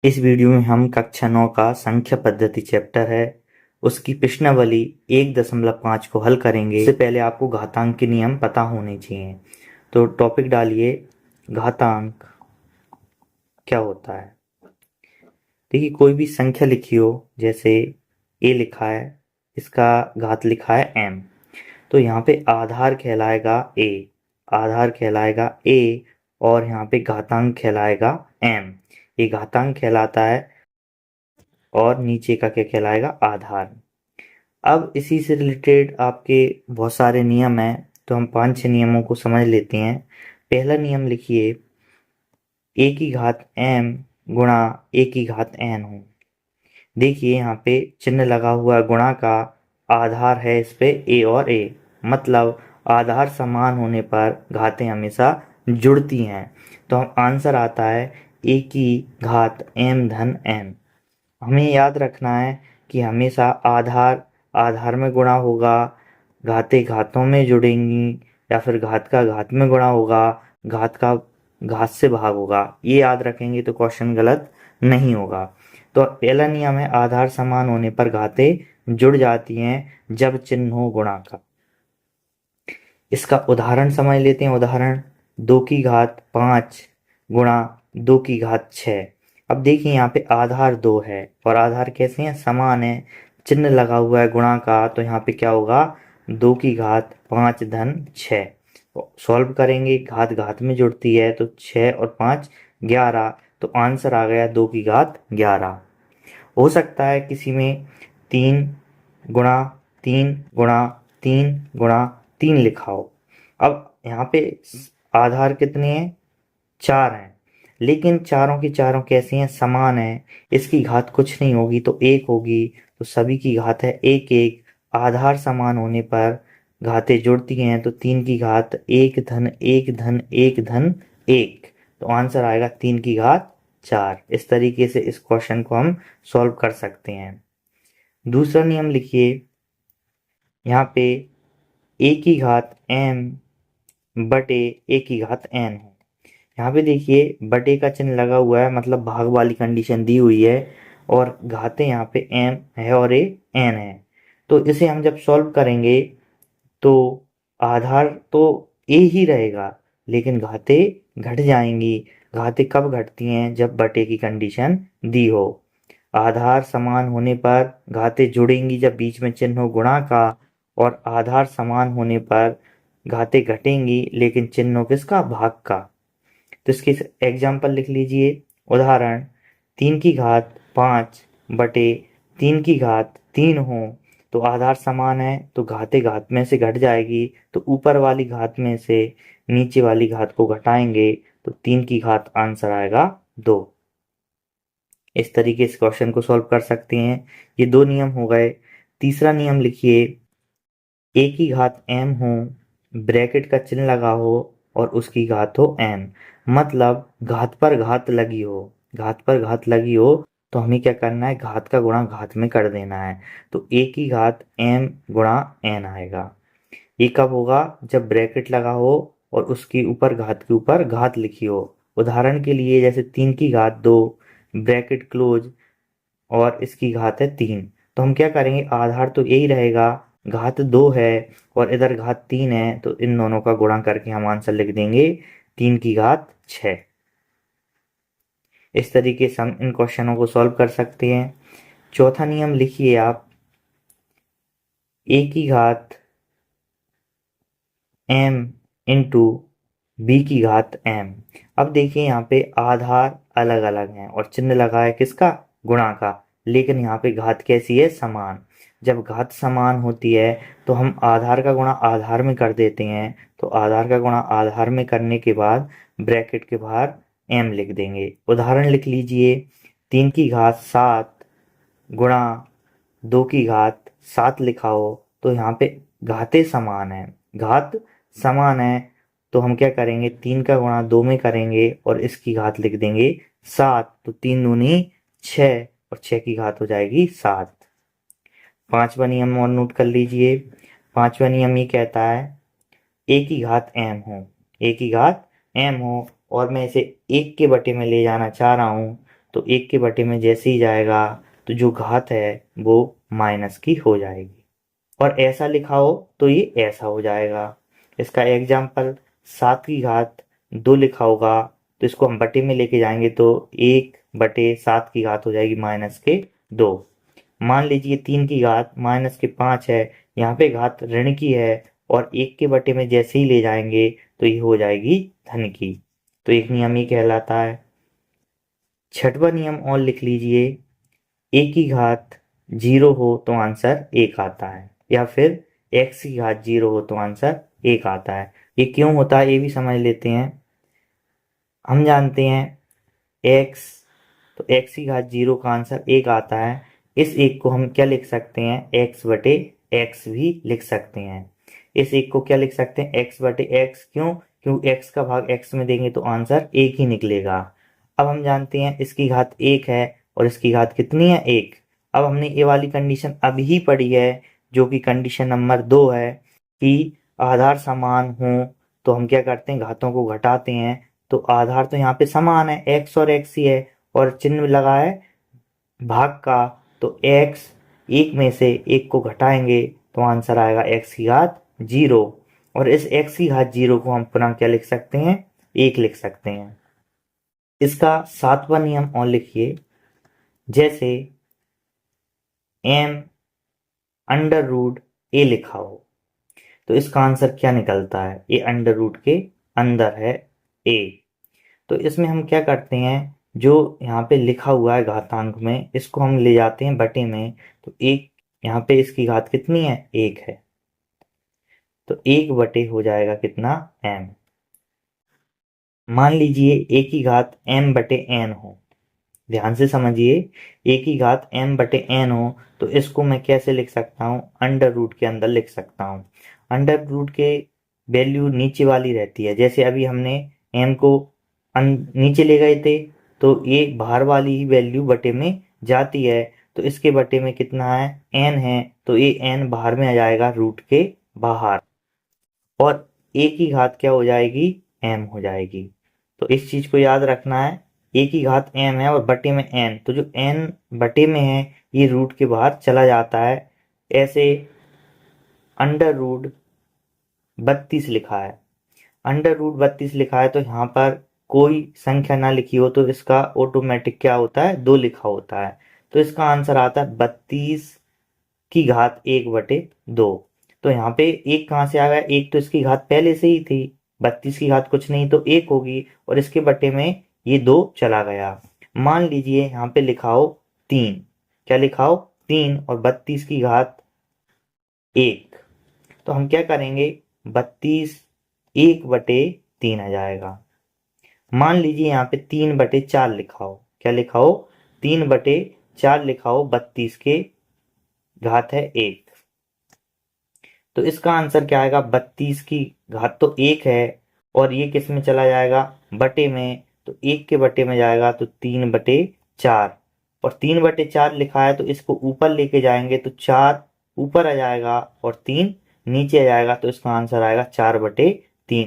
इस वीडियो में हम कक्षा 9 का संख्या पद्धति चैप्टर है उसकी प्रश्नावली 1.5 को हल करेंगे। इससे पहले आपको घातांक के नियम पता होने चाहिए। तो टॉपिक डालिए, घातांक क्या होता है। देखिए, कोई भी संख्या लिखी हो, जैसे a लिखा है, इसका घात लिखा है m, तो यहाँ पे आधार कहलाएगा a, आधार कहलाएगा a, और यहाँ पे घातांक कहलाएगा m। ये घातांक कहलाता है और नीचे का क्या कहलाएगा, आधार। अब इसी से रिलेटेड आपके बहुत सारे नियम हैं, तो हम 5-6 नियमों को समझ लेते हैं। पहला नियम लिखिए, a की घात m गुणा a की घात n हो। देखिए यहाँ पे चिन्ह लगा हुआ है गुणा का, आधार है इस पे a और a, मतलब आधार समान होने पर घातें हमेशा जुड़ती हैं। तो हम आंसर आता है a की घात m धन n। हमें याद रखना है कि हमेशा आधार आधार में गुणा होगा, घातें घातों में जुड़ेंगी, या फिर घात का घात में गुणा होगा, घात का घात से भाग होगा। ये याद रखेंगे तो क्वेश्चन गलत नहीं होगा। तो पहला नियम है, आधार समान होने पर घातें जुड़ जाती हैं जब चिन्ह हो गुणा का। इसका उदाहरण समझ लेते हैं। उदाहरण 2 की घात 5 गुणा 2 की घात 6। अब देखिए यहाँ पे आधार 2 है और आधार कैसे हैं, समान है, चिन्ह लगा हुआ है गुणा का, तो यहाँ पे क्या होगा, 2 की घात 5 धन 6। सॉल्व करेंगे, घात घात में जुड़ती है, तो 6 और 5 11, तो आंसर आ गया 2 की घात 11। हो सकता है किसी में 3 गुणा 3 गुणा 3 गुणा 3 लिखा हो। अब यहाँ पे आधार कितने हैं, 4 हैं, लेकिन चारों की चारों कैसी हैं, समान है, इसकी घात कुछ नहीं होगी तो 1 होगी, तो सभी की घात है 1 1। आधार समान होने पर घातें जुड़ती हैं, तो 3 की घात 1 धन 1 धन 1 धन 1, तो आंसर आएगा 3 की घात 4। इस तरीके से इस क्वेश्चन को हम सॉल्व कर सकते हैं। दूसरा नियम लिखिए, यहाँ पे a की घात m बटे a की घात n है। यहाँ पे देखिए बटे का चिन्ह लगा हुआ है, मतलब भाग वाली कंडीशन दी हुई है, और घातें यहाँ पे m है और a n है। तो इसे हम जब सॉल्व करेंगे तो आधार तो a ही रहेगा, लेकिन घातें घट जाएंगी। घातें कब घटती हैं, जब बटे की कंडीशन दी हो। आधार समान होने पर घातें जुड़ेंगी जब बीच में चिन्ह हो गुणा का, और आधार समान होने पर घातें घटेंगी लेकिन चिन्ह हो किसका, भाग का। तो इसके एग्जाम्पल लिख लीजिए। उदाहरण 3 की घात 5 बटे 3 की घात 3 हो, तो आधार समान है तो घातें घात में से घट जाएगी, तो ऊपर वाली घात में से नीचे वाली घात को घटाएंगे, तो 3 की घात आंसर आएगा 2। इस तरीके से क्वेश्चन को सॉल्व कर सकते हैं। ये 2 नियम हो गए। तीसरा नियम लिखिए, a की घात m हो, ब्रैकेट का चिन्ह लगा हो और उसकी घात हो n, मतलब घात पर घात लगी हो। घात पर घात लगी हो तो हमें क्या करना है, घात का गुणा घात में कर देना है, तो a की घात m गुणा n आएगा। ये कब होगा, जब ब्रैकेट लगा हो और उसके ऊपर घात के ऊपर घात लिखी हो। उदाहरण के लिए जैसे 3 की घात 2 ब्रैकेट क्लोज और इसकी घात है 3, तो हम क्या करेंगे, आधार तो यही रहेगा, घात 2 है और इधर घात 3 है, तो इन दोनों का गुणा करके हम आंसर लिख देंगे 3 की घात 6। इस तरीके से हम इन क्वेश्चनों को सॉल्व कर सकते हैं। चौथा नियम लिखिए आप, a की घात m इंटू b की घात m। अब देखिए यहाँ पे आधार अलग अलग हैं और चिन्ह लगा है किसका, गुणा का, लेकिन यहाँ पे घात कैसी है, समान। जब घात समान होती है तो हम आधार का गुणा आधार में कर देते हैं, तो आधार का गुणा आधार में करने के बाद ब्रैकेट के बाहर m लिख देंगे। उदाहरण लिख लीजिए, 3 की घात 7 गुणा 2 की घात 7 लिखा हो, तो यहाँ पे घातें समान है, घात समान है, तो हम क्या करेंगे, 3 का गुणा 2 में करेंगे और इसकी घात लिख देंगे 7, तो 3 दूनी 6 और 6 की घात हो जाएगी 7। पांचवा नियम और नोट कर लीजिए। पांचवा नियम ये कहता है, a की घात m हो, a की घात m हो, और मैं इसे 1 के बटे में ले जाना चाह रहा हूँ, तो 1 के बटे में जैसे ही जाएगा तो जो घात है वो माइनस की हो जाएगी। और ऐसा लिखा हो तो ये ऐसा हो जाएगा। इसका एग्जाम्पल 7 की घात 2 लिखा होगा तो इसको हम बटे में लेके जाएंगे तो 1/7 की घात हो जाएगी -2। मान लीजिए 3 की घात -5 है, यहाँ पे घात ऋण की है और 1 के बटे में जैसे ही ले जाएंगे तो ये हो जाएगी धन की। तो एक नियम ये कहलाता है। छठवां नियम और लिख लीजिए, 1 की घात 0 हो तो आंसर 1 आता है, या फिर x की घात 0 हो तो आंसर 1 आता है। ये क्यों होता है ये भी समझ लेते हैं। हम जानते हैं x, तो x की घात 0 का आंसर 1 आता है। इस 1 को हम क्या लिख सकते हैं, x/x भी लिख सकते हैं। इस 1 को क्या लिख सकते हैं, x/x। क्यों x का भाग x में देंगे तो आंसर 1 ही निकलेगा। अब हम जानते हैं इसकी घात 1 है और इसकी घात कितनी है, 1। अब हमने ये वाली कंडीशन अभी ही पढ़ी है जो कि कंडीशन नंबर 2 है कि आधार समान हो तो हम क्या करते हैं, घातों को घटाते हैं। तो आधार तो यहाँ पे समान है, x और x ही है, और चिन्ह लगा है भाग का, तो x 1 में से 1 को घटाएंगे तो आंसर आएगा x की घात 0। और इस x की घात 0 को हम पुनः क्या लिख सकते हैं, 1 लिख सकते हैं। इसका 7वां नियम और लिखिए, जैसे m√a लिखा हो तो इसका आंसर क्या निकलता है, ये अंडर रूट के अंदर है a। तो इसमें हम क्या करते हैं, जो यहाँ पे लिखा हुआ है घातांक में इसको हम ले जाते हैं बटे में। तो 1 यहाँ पे इसकी घात कितनी है, 1 है, तो 1 बटे हो जाएगा कितना, m। मान लीजिए a की घात m/n हो, ध्यान से समझिए, a की घात m/n हो तो इसको मैं कैसे लिख सकता हूँ, अंडर रूट के अंदर लिख सकता हूँ। अंडर रूट के वैल्यू नीचे वाली रहती है, जैसे अभी हमने m को नीचे ले गए थे तो ये बाहर वाली ही वैल्यू बटे में जाती है। तो इसके बटे में कितना है, n है, तो ये n बाहर में आ जाएगा रूट के बाहर, और a की घात क्या हो जाएगी, m हो जाएगी। तो इस चीज को याद रखना है, a की घात m है और बटे में n, तो जो n बटे में है ये रूट के बाहर चला जाता है। ऐसे अंडर रूट 32 लिखा है, अंडर रूट 32 लिखा है तो यहाँ पर कोई संख्या ना लिखी हो तो इसका ऑटोमेटिक क्या होता है, 2 लिखा होता है। तो इसका आंसर आता है 32 की घात 1/2। तो यहाँ पे 1 कहाँ से आ गया, 1 तो इसकी घात पहले से ही थी, 32 की घात कुछ नहीं तो 1 होगी, और इसके बटे में ये 2 चला गया। मान लीजिए यहाँ पे लिखा हो 3, क्या लिखा हो, 3 और 32 की घात 1, तो हम क्या करेंगे, 32 1/3 आ जाएगा। मान लीजिए यहाँ पे 3/4 लिखा हो, क्या लिखा हो, 3/4 लिखा हो, 32 के घात है 1, तो इसका आंसर क्या आएगा, 32 की घात तो 1 है और ये किस में चला जाएगा, बटे में, तो 1 के बटे में जाएगा तो 3/4, और 3/4 लिखा है तो इसको ऊपर लेके जाएंगे तो 4 ऊपर आ जाएगा और 3 नीचे आ जाएगा, तो इसका आंसर आएगा 4/4।